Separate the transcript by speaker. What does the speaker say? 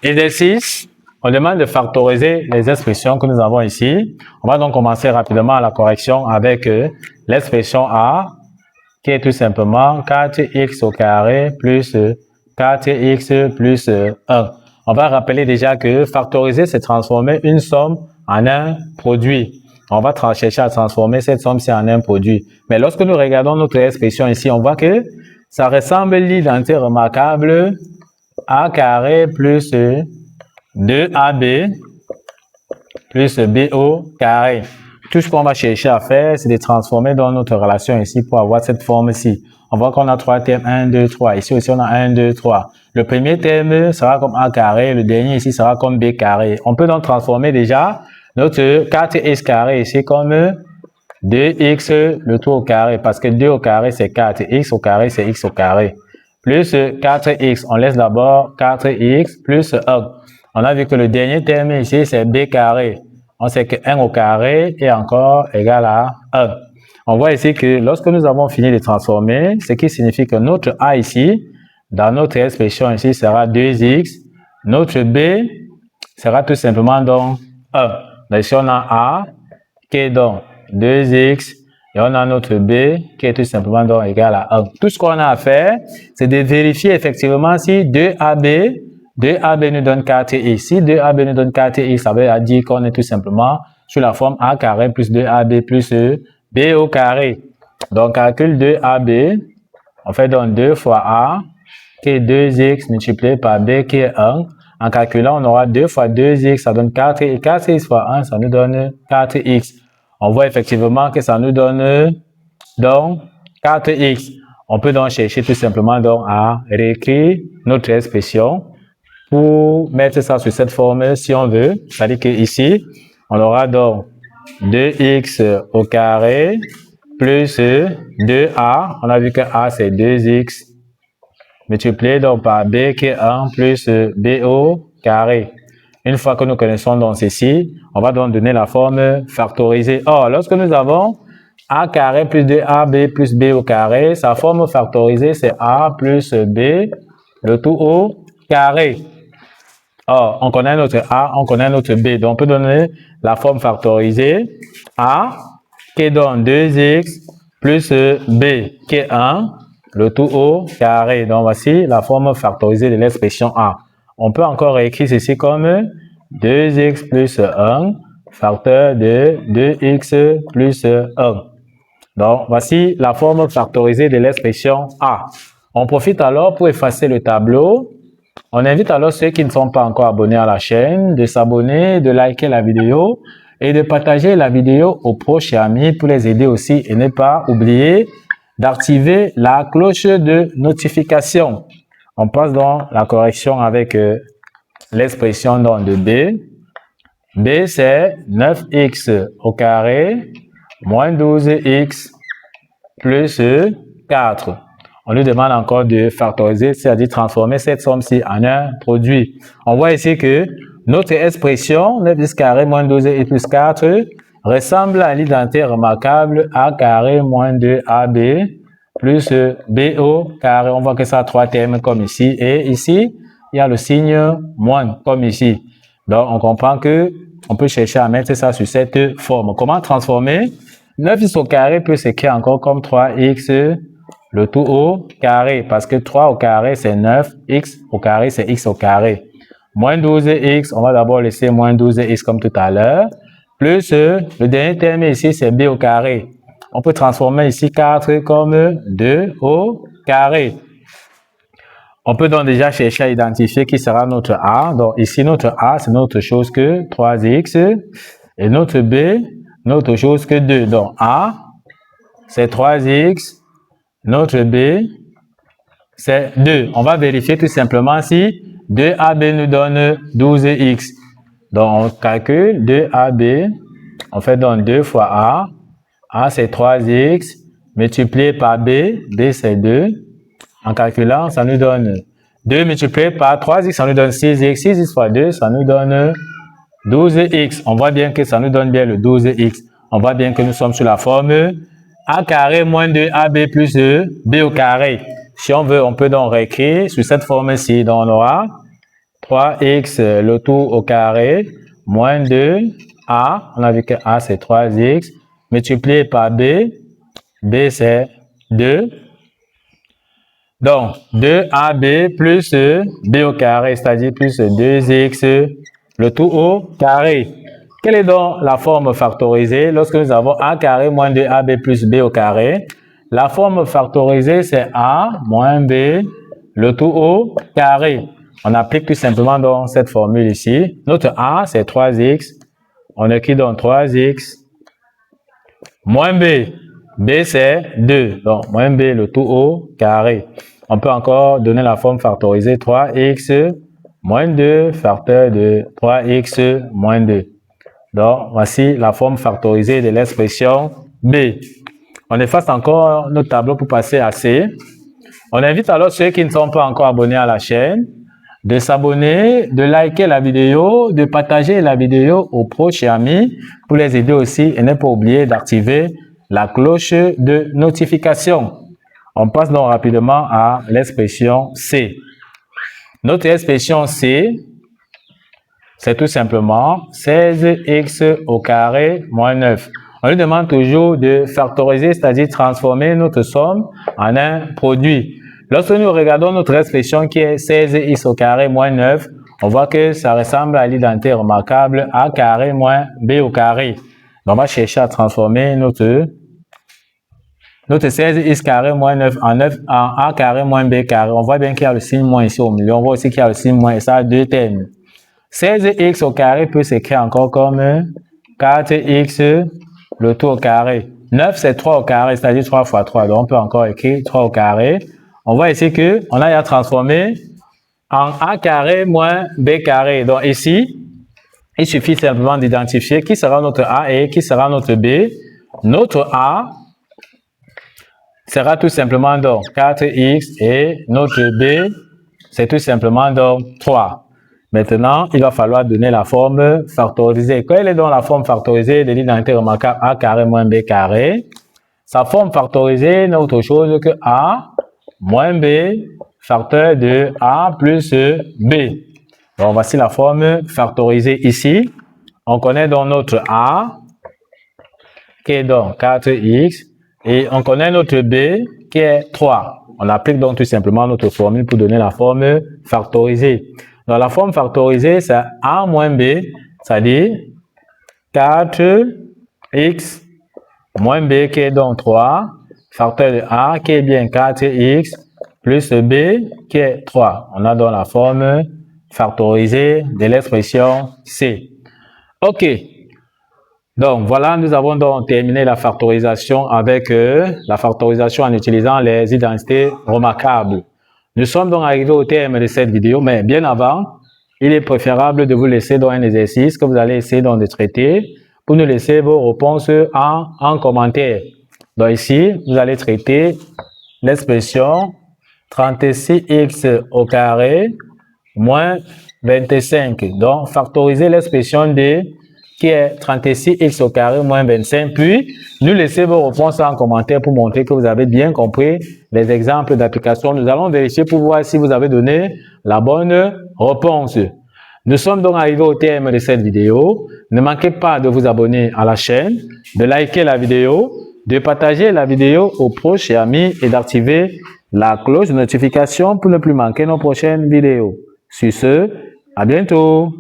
Speaker 1: Exercice, on demande de factoriser les expressions que nous avons ici. On va donc commencer rapidement la correction avec l'expression A, qui est tout simplement 4x au carré plus 4x plus 1. On va rappeler déjà que factoriser, c'est transformer une somme en un produit. On va chercher à transformer cette somme-ci en un produit. Mais lorsque nous regardons notre expression ici, on voit que ça ressemble l'identité remarquable A carré plus 2AB plus B au carré. Tout ce qu'on va chercher à faire, c'est de transformer dans notre relation ici pour avoir cette forme-ci. On voit qu'on a trois termes, 1, 2, 3. Ici aussi, on a 1, 2, 3. Le premier terme sera comme A carré, le dernier ici sera comme B carré. On peut donc transformer déjà notre 4x carré ici comme 2x le tout au carré, parce que 2 au carré c'est 4, x au carré c'est x au carré. Plus 4x, on laisse d'abord 4x plus 1. On a vu que le dernier terme ici c'est b carré. On sait que 1 au carré est encore égal à 1. On voit ici que lorsque nous avons fini de transformer, ce qui signifie que notre a ici, dans notre expression ici, sera 2x. Notre b sera tout simplement donc 1. Donc ici on a a qui est donc 2x et on a notre b qui est tout simplement donc égal à 1. Tout ce qu'on a à faire, c'est de vérifier effectivement si 2ab nous donne 4x. Si 2ab nous donne 4x, ça veut dire qu'on est tout simplement sur la forme a carré plus 2ab plus b au carré. Donc, calcule 2ab, on fait donc 2 fois a, qui est 2x multiplié par b, qui est 1. En calculant, on aura 2 fois 2x, ça donne 4, et 4x fois 1, ça nous donne 4x. On voit effectivement que ça nous donne donc 4x. On peut donc chercher tout simplement donc à réécrire notre expression pour mettre ça sur cette forme si on veut. C'est-à-dire qu'ici, on aura donc 2x au carré plus 2a. On a vu que a c'est 2x multiplié donc par b qui est 1 plus b au carré. Une fois que nous connaissons donc ceci, on va donc donner la forme factorisée. Or, lorsque nous avons a carré plus 2ab plus b au carré, sa forme factorisée c'est a plus b, le tout au carré. Or, on connaît notre a, on connaît notre b, donc on peut donner la forme factorisée a qui est donc 2x plus b qui est 1, le tout au carré. Donc voici la forme factorisée de l'expression a. On peut encore écrire ceci comme 2x plus 1 facteur de 2x plus 1. Donc, voici la forme factorisée de l'expression a. On profite alors pour effacer le tableau. On invite alors ceux qui ne sont pas encore abonnés à la chaîne de s'abonner, de liker la vidéo et de partager la vidéo aux proches et amis pour les aider aussi. Et ne pas oublier d'activer la cloche de notification. On passe donc la correction avec l'expression de b. b c'est 9x au carré moins 12x plus 4. On lui demande encore de factoriser, c'est-à-dire transformer cette somme-ci en un produit. On voit ici que notre expression 9x carré moins 12x plus 4 ressemble à l'identité remarquable a carré moins 2ab plus b au carré. On voit que ça a trois termes comme ici. Et ici, il y a le signe moins comme ici. Donc, on comprend que on peut chercher à mettre ça sur cette forme. Comment transformer 9x au carré peut s'écrire encore comme 3x le tout au carré, parce que 3 au carré c'est 9, x au carré c'est x au carré. Moins 12x, on va d'abord laisser moins 12x comme tout à l'heure, plus le dernier terme ici c'est b au carré. On peut transformer ici 4 comme 2 au carré. On peut donc déjà chercher à identifier qui sera notre a. Donc ici notre a c'est notre chose que 3x et notre b notre chose que 2. Donc a c'est 3x, notre b c'est 2. On va vérifier tout simplement si 2ab nous donne 12x. Donc on calcule 2ab, on fait donc 2 fois a c'est 3x multiplié par b c'est 2. En calculant, ça nous donne 2 multiplié par 3x, ça nous donne 6x. 6x fois 2, ça nous donne 12x. On voit bien que ça nous donne bien le 12x. On voit bien que nous sommes sur la forme a carré moins 2ab plus b au carré. Si on veut, on peut donc réécrire sur cette forme-ci. Donc on aura 3x le tout au carré moins 2a, on a vu que a c'est 3x, multiplié par b, b c'est 2. Donc 2ab plus b au carré, c'est-à-dire plus 2x le tout au carré. Quelle est donc la forme factorisée lorsque nous avons a carré moins 2ab plus b au carré? La forme factorisée, c'est a moins b, le tout au carré. On applique tout simplement dans cette formule ici. Notre a, c'est 3x. On écrit donc 3x moins b. B, c'est 2. Donc, moins b, le tout au carré. On peut encore donner la forme factorisée 3x moins 2 facteur de 3x moins 2. Donc, voici la forme factorisée de l'expression b. On efface encore notre tableau pour passer à C. On invite alors ceux qui ne sont pas encore abonnés à la chaîne de s'abonner, de liker la vidéo, de partager la vidéo aux proches et amis pour les aider aussi et ne pas oublier d'activer la cloche de notification. On passe donc rapidement à l'expression C. Notre expression C, c'est tout simplement 16x au carré moins 9. On lui demande toujours de factoriser, c'est-à-dire transformer notre somme en un produit. Lorsque nous regardons notre expression qui est 16x au carré moins 9, on voit que ça ressemble à l'identité remarquable a carré moins b au carré. Donc, on va chercher à transformer notre 16x carré moins 9 en a carré moins b carré. On voit bien qu'il y a le signe moins ici au milieu. On voit aussi qu'il y a le signe moins et ça a deux termes. 16x au carré peut s'écrire encore comme 4x le tout au carré. 9 c'est 3 au carré, c'est-à-dire 3 fois 3. Donc on peut encore écrire 3 au carré. On voit ici qu'on a à transformer en a carré moins b carré. Donc ici, il suffit simplement d'identifier qui sera notre a et qui sera notre b. Notre a sera tout simplement donc 4x et notre b, c'est tout simplement donc 3. Maintenant, il va falloir donner la forme factorisée. Quelle est donc la forme factorisée de l'identité remarquable a carré moins b carré? Sa forme factorisée n'est autre chose que a moins b facteur de a plus b. Donc, voici la forme factorisée ici. On connaît donc notre a, qui est donc 4x, et on connaît notre b, qui est 3. On applique donc tout simplement notre formule pour donner la forme factorisée. Donc, la forme factorisée, c'est a moins b, c'est-à-dire 4x moins b qui est donc 3, facteur de a qui est bien 4x, plus b qui est 3. On a donc la forme factorisée de l'expression C. OK. Donc, voilà, nous avons donc terminé la factorisation avec la factorisation en utilisant les identités remarquables. Nous sommes donc arrivés au terme de cette vidéo, mais bien avant, il est préférable de vous laisser dans un exercice que vous allez essayer donc de traiter pour nous laisser vos réponses en commentaire. Donc ici, vous allez traiter l'expression 36x au carré moins 25. Donc, factoriser l'expression D qui est 36x au carré moins 25, puis nous laissez vos réponses en commentaire pour montrer que vous avez bien compris les exemples d'application. Nous allons vérifier pour voir si vous avez donné la bonne réponse. Nous sommes donc arrivés au terme de cette vidéo. Ne manquez pas de vous abonner à la chaîne, de liker la vidéo, de partager la vidéo aux proches et amis et d'activer la cloche de notification pour ne plus manquer nos prochaines vidéos. Sur ce, à bientôt!